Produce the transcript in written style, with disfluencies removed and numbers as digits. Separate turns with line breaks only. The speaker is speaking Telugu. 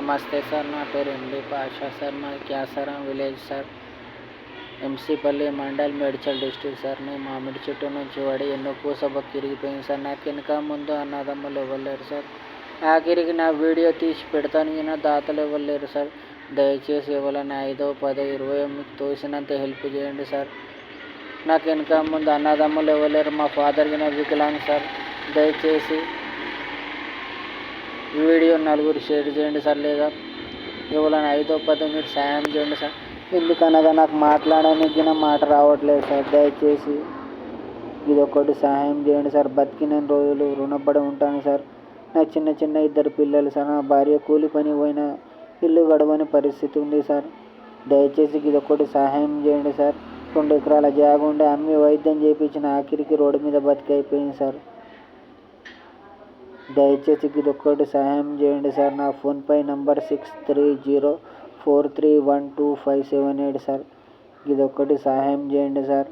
నమస్తే సార్, నా పేరు ఎండి పాషా సార్. మాది Kyasaram village sir, Emcpally mandal, Medchal district sir. నేను మామిడి చెట్టు నుంచి పడి ఎన్నో పూసబొక్క ఇరిగిపోయింది సార్. నాకు వెనక ముందు అన్నదమ్ములు ఎవరు లేరు సార్. ఆఖరికి నా వీడియో తీసి పెడతానికి నా దాతలు ఎవరు లేరు సార్. దయచేసి ఎవరైనా 5, 10, 20 మీకు తోసినంత హెల్ప్ చేయండి సార్. నాకు వెనక ముందు అన్నదమ్ములు ఎవరు లేరు. మా ఫాదర్కి నా వికలాంగ్ సార్. దయచేసి వీడియో నలుగురు షేర్ చేయండి సార్, లేదా ఎవరైనా 5, 10 మీరు సాయం చేయండి సార్. ఎందుకనగా నాకు మాట్లాడడానికి మాట రావట్లేదు సార్. దయచేసి ఇది ఒకటి సహాయం చేయండి సార్. బతికిన రోజులు రుణపడి ఉంటాను సార్. నాకు చిన్న 2 పిల్లలు సార్. నా భార్య కూలి పని పోయిన ఇల్లు గడవని పరిస్థితి ఉంది సార్. దయచేసి ఇది ఒకటి సహాయం చేయండి సార్. 2 ఎకరాల జాగ ఉండే అమ్మి వైద్యం చేయించిన ఆఖరికి రోడ్డు మీద బతికైపోయింది సార్. దయచేసి ఇది ఒక్కటి సహాయం చేయండి సార్. నా ఫోన్పే నంబర్ 6304312578 సార్. ఇది ఒక్కటి సహాయం చేయండి సార్.